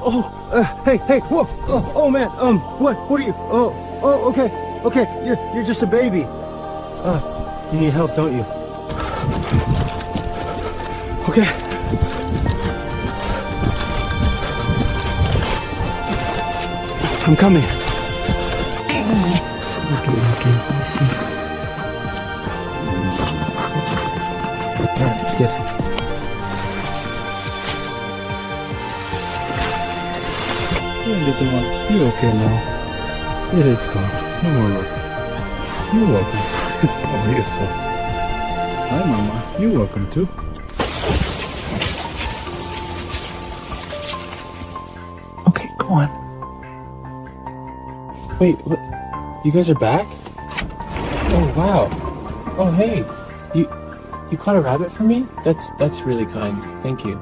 Hey, whoa, oh man, what are you? Okay, you're just a baby. You need help, don't you? Okay. I'm coming. Okay, let me see. Alright, let's get it. Hey, little one, you okay now? It is gone. No more look. You're welcome. Oh, you're soft. Hi, Mama. You're welcome too. Okay, go on. Wait, what? You guys are back? Oh, wow. Oh, hey. You caught a rabbit for me? That's really kind. Thank you.